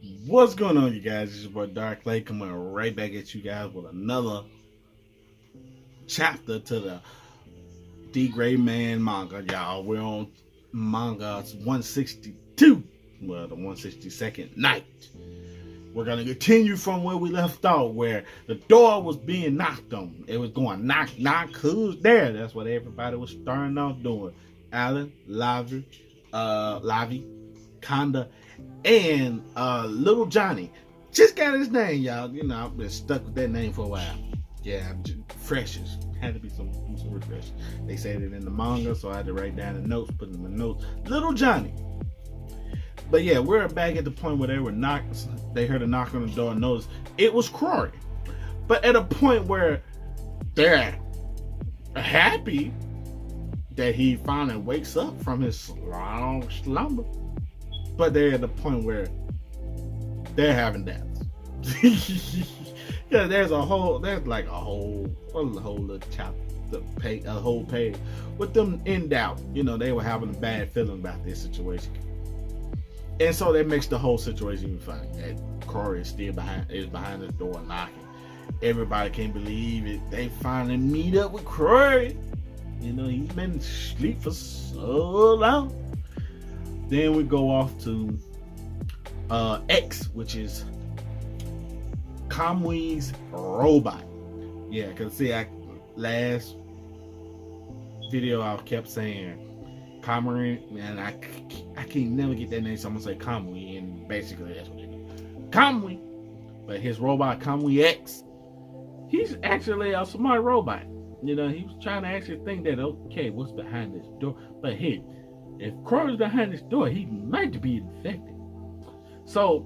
What's going on, you guys? It's your boy Dark Lake coming right back at you guys with another chapter to the D.Grayman manga, y'all. We're on manga 162, well, the 162nd night. We're gonna continue from where we left off, where the door was being knocked on. It was going knock, knock, who's there? That's what everybody was starting off doing. Alan, Lavi, Conda, and little Johnny just got his name, y'all. You know, I've been stuck with that name for a while. Yeah, freshers. Had to be some refresh. They said it in the manga, so I had to write down the notes, put in my notes. Little Johnny. But yeah, we're back at the point where they heard a knock on the door and noticed it was Crory. But at a point where they're happy that he finally wakes up from his long slumber. But they're at the point where they're having doubts. Yeah, there's like a whole little chapter, a whole page with them in doubt. You know, they were having a bad feeling about this situation, and so that makes the whole situation even funny. That Corey is still behind the door knocking. Everybody can't believe it. They finally meet up with Corey. You know, he's been asleep for so long. Then we go off to X, which is Kamui's robot. Yeah, because see, last video I kept saying Kamui, and I can't never get that name, so I'm gonna say Kamui, and basically that's what it is. Kamui, but his robot Kamui X, he's actually a smart robot. You know, he was trying to actually think that, okay, what's behind this door? But hey, if Crow's behind this door, he might be infected. So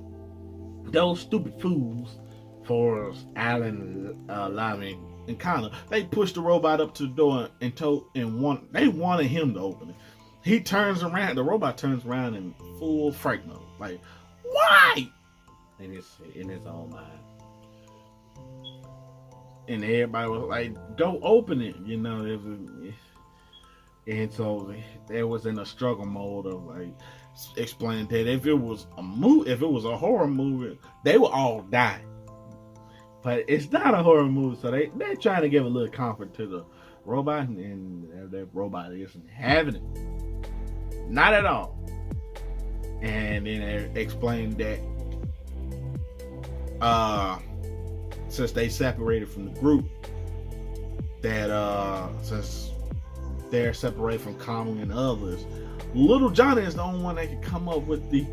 those stupid fools, for Alan, Lavi, and Connor, they pushed the robot up to the door and they wanted him to open it. He turns around, the robot turns around in full fright mode, like, why? In his own mind. And everybody was like, go open it, you know. And so they was in a struggle mode of like explaining that if it was a horror movie, they would all die. But it's not a horror movie, so they're trying to give a little comfort to the robot, and that robot isn't having it. Not at all. And then they explained that since they separated from the group, that since they're separated from Kamui and others, little Johnny is the only one that can come up with the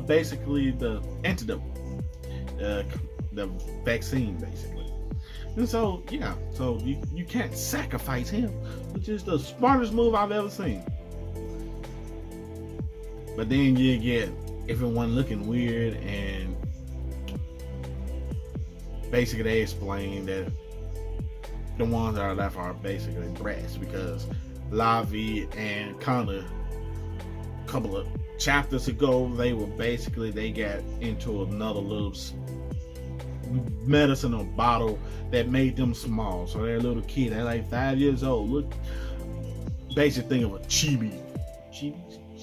basically the antidote, the vaccine, basically. And so yeah, so you can't sacrifice him, which is the smartest move I've ever seen. But then you get everyone looking weird, and basically they explain that the ones that are left are basically brats, because Lavi and Connor, a couple of chapters ago, they got into another little medicine or bottle that made them small. So they're a little kid, they're like 5 years old. Look, basically think of a chibis.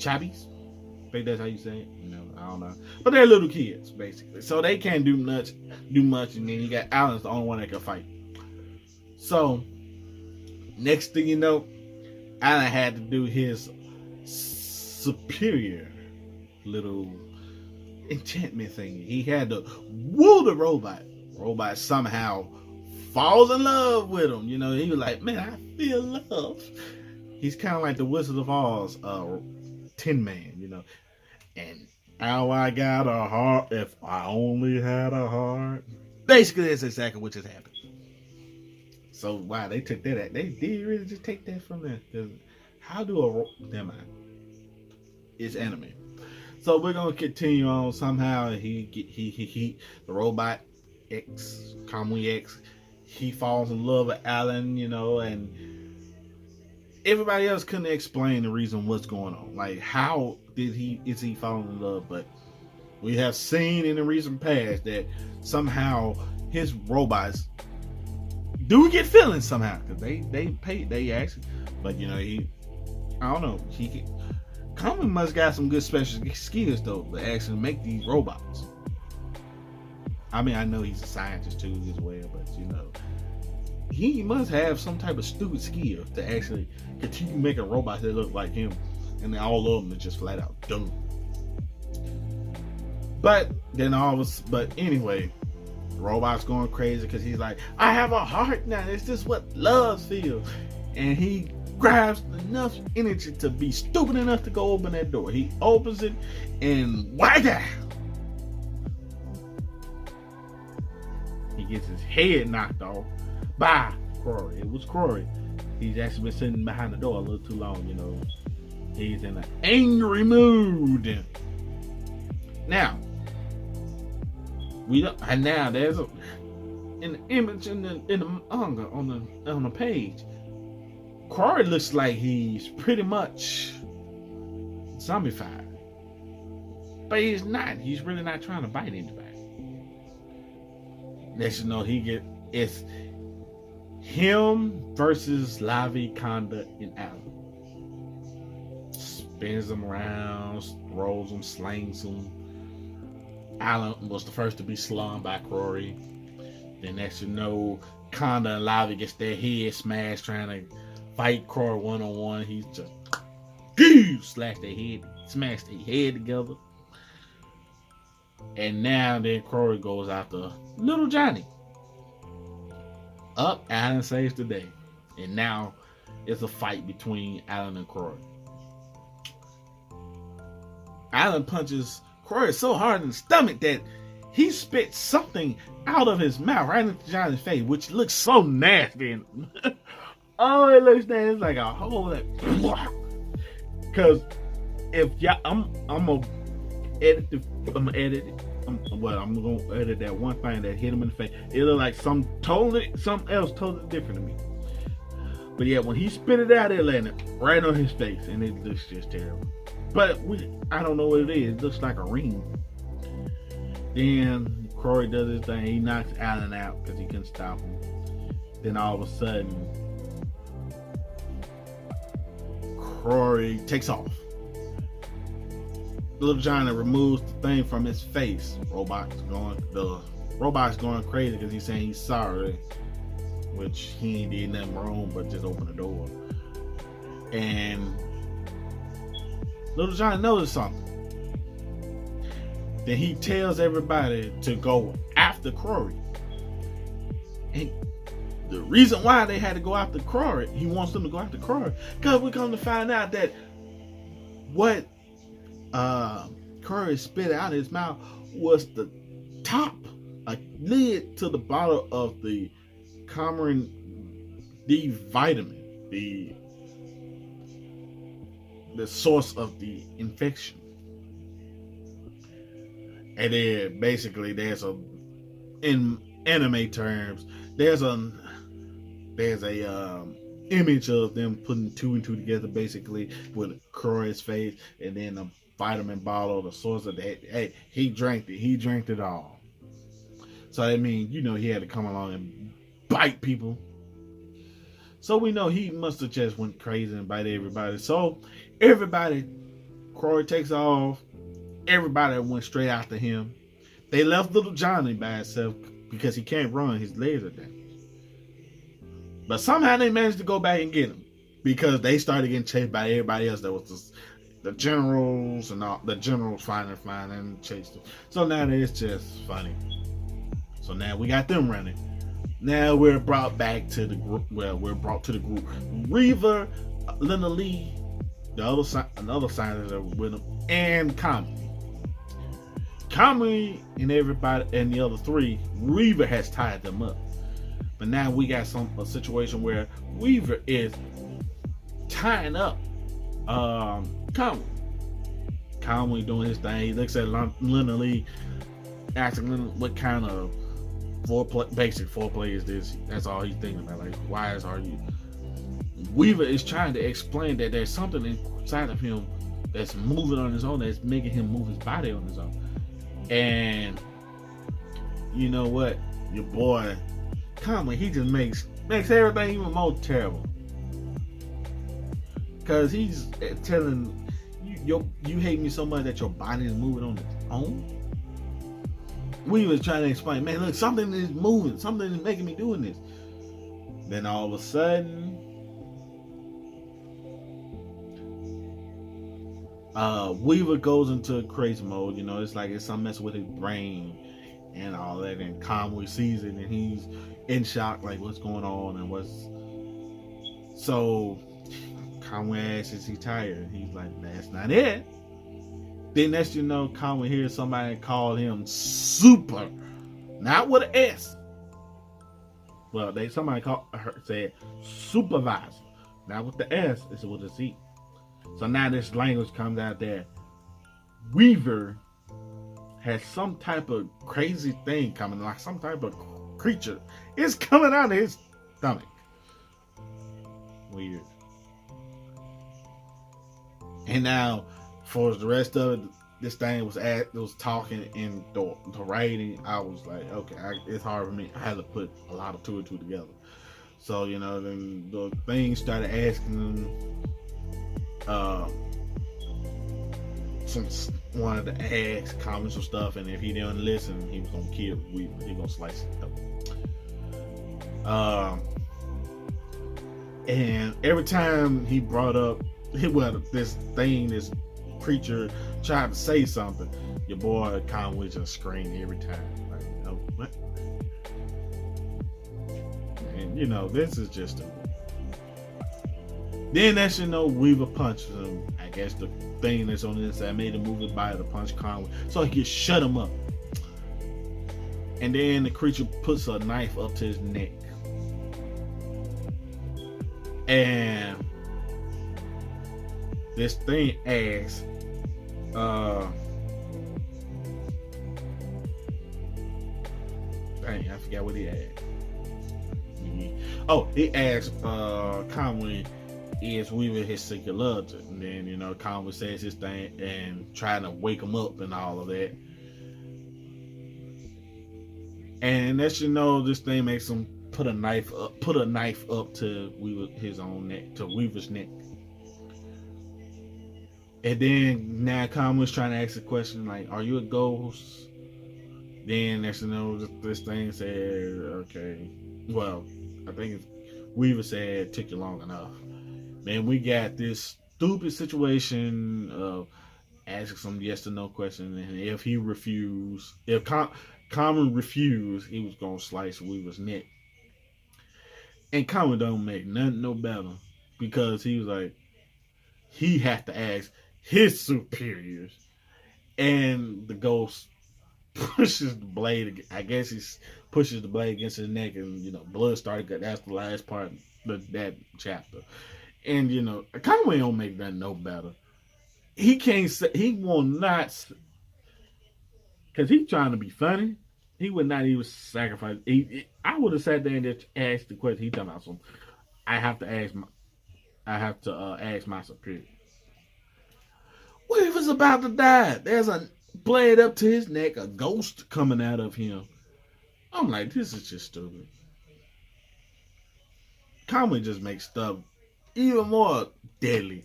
I think that's how you say it. You know, I don't know. But they're little kids, basically. So they can't do much, and then you got Alan's the only one that can fight. So, next thing you know, Alan had to do his superior little enchantment thing. He had to woo the robot. Robot somehow falls in love with him. You know, he was like, man, I feel love. He's kind of like the Wizard of Oz, Tin Man, you know. And now I got a heart, if I only had a heart. Basically, that's exactly what just happened. So wow, they took that. They did really just take that from there. Because how do never mind. It's anime. So we're gonna continue on. Somehow the robot X, Kamui X, he falls in love with Alan, you know, and everybody else couldn't explain the reason what's going on. Like, how is he falling in love? But we have seen in the recent past that somehow his robots do get feelings somehow, because they actually, but you know, I don't know, Common must got some good special skills though to actually make these robots. I mean, I know he's a scientist too as well, but you know, he must have some type of stupid skill to actually continue making robots that look like him, and then all of them are just flat out dumb. But anyway, the robot's going crazy because he's like, I have a heart now. It's just what love feels. And he grabs enough energy to be stupid enough to go open that door. He opens it and whack! He gets his head knocked off by Corey. It was Corey. He's actually been sitting behind the door a little too long, you know. He's in an angry mood. Now, there's an image in the manga on the page. Corey looks like he's pretty much zombified, but he's not. He's really not trying to bite anybody. Let you know it's him versus Lavi, Kanda, and Alan. Spins them around, rolls them, slings them. Alan was the first to be slung by Corey. Then as you know, Kanda and Lavi gets their head smashed trying to fight Corey one-on-one. He's just slash their head, smash their head together. And now then Corey goes after little Johnny. Alan saves the day. And now it's a fight between Alan and Corey. Alan punches Corey so hard in the stomach that he spits something out of his mouth right into Johnny's face, which looks so nasty. Oh, it looks nasty. It's like a whole because if y'all, I'm gonna edit it. I'm gonna edit that one thing that hit him in the face. It looked like something else totally different to me. But yeah, when he spit it out, it landed right on his face, and it looks just terrible. But I don't know what it is. It looks like a ring. Then Corey does his thing. He knocks Alan out because he couldn't stop him. Then all of a sudden, Corey takes off. Little Johnny removes the thing from his face. The robot's going crazy because he's saying he's sorry, which he ain't did nothing wrong but just open the door. And Little Johnny knows something. Then he tells everybody to go after Corey. And the reason why they had to go after Corey, he wants them to go after Corey, because we're going to find out that what Corey spit out of his mouth was the top, a lid to the bottle of the Common D vitamin, the source of the infection. And then basically in anime terms, there's a image of them putting two and two together, basically with Corey's face, and then a vitamin bottle, the source of that. Hey, he drank it all. So that means, he had to come along and bite people. So we know he must have just went crazy and bite everybody. So Corey takes off. Everybody went straight after him. They left little Johnny by himself because he can't run. His legs are damaged. But somehow they managed to go back and get him because they started getting chased by everybody else. There was the generals and all. The generals flying and chased them. So now it's just funny. So now we got them running. Now we're brought back to the group. Well, we're brought to the group. Reaver, Lena Lee, another scientist are with them, and Kami and everybody, and the other three, Reaver has tied them up. But now we got a situation where Reaver is tying up Kami. Kami doing his thing. He looks at Lena Lee, asking what kind of basic foreplay is this? That's all he's thinking about. Like, why are you? Weaver is trying to explain that there's something inside of him that's moving on his own, that's making him move his body on his own. And you know what? Your boy Kami, he just makes everything even more terrible. Cause he's telling you hate me so much that your body is moving on its own. We was trying to explain, man, look, something is moving, something is making me doing this. Then all of a sudden, Weaver goes into crazy mode. You know, it's like it's something messing with his brain and all that. And Conway sees it and he's in shock, like what's going on and what's. So Conway asks, is he tired? He's like, that's not it. Then next you know, Conway hears somebody call him Super, not with an S. Well, somebody said supervisor, not with the S, it's with a Z. So now this language comes out there. Weaver has some type of crazy thing coming, like some type of creature. It's coming out of his stomach. Weird. And now, for the rest of it, this thing was talking in the writing. I was like, okay, it's hard for me. I had to put a lot of two and two together. So, you know, then the thing started asking him, since wanted to ask comments or stuff, and if he didn't listen, he was gonna kill Weaver. He gonna slice it up. And every time he brought up, this creature tried to say something, your boy Conway just screamed every time. Like, oh, what? And you know, this is just then that you know, Weaver punches him. I guess the thing that's on the inside made him move his body to punch Conway, so he could shut him up. And then the creature puts a knife up to his neck. And this thing asks, dang, I forgot what he asked. Oh, he asked Conway, is Weaver his secret love? And then, you know, Conway says his thing and trying to wake him up and all of that. And as you know, this thing makes him put a knife up to Weaver's neck. And then now Conway's trying to ask a question like, are you a ghost? Then next you know, this thing said, okay, well, I think Weaver said it took you long enough. Then we got this stupid situation of asking some yes or no question, and if he refused, if Conway refused, he was gonna slice Weaver's neck. And Conway don't make nothing no better, because he was like, he had to ask his superiors, and the ghost pushes the blade. I guess he pushes the blade against his neck, and you know, blood started. That's the last part of that chapter. And you know, Conway don't make that no better. He can't say, he will not, because he's trying to be funny. He would not even sacrifice. I would have sat there and just asked the question. He talking about some. I have to ask my superior. Weaver's about to die. There's a blade up to his neck, a ghost coming out of him. I'm like, this is just stupid. Conway just makes stuff even more deadly.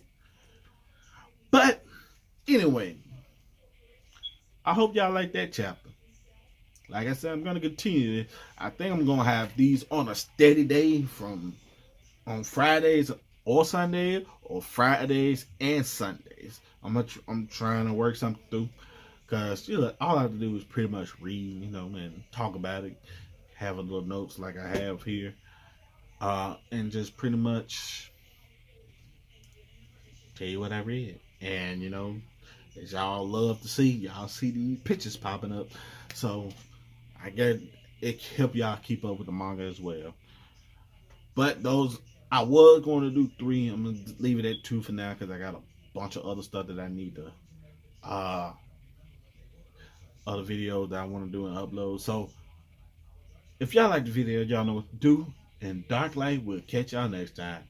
But anyway, I hope y'all like that chapter. Like I said, I'm going to continue. I think I'm going to have these on a steady day on Fridays or Sundays, or Fridays and Sundays. I'm trying to work something through, because you know, all I have to do is pretty much read, you know, and talk about it, have a little notes like I have here, and just pretty much tell you what I read. And you know, as y'all love to see, y'all see these pictures popping up, so I get it help y'all keep up with the manga as well. But those, I was going to do 3. I'm gonna leave it at 2 for now, because I got a bunch of other stuff that I need to other videos that I want to do and upload. So if y'all like the video, y'all know what to do. And Dark Light will catch y'all next time.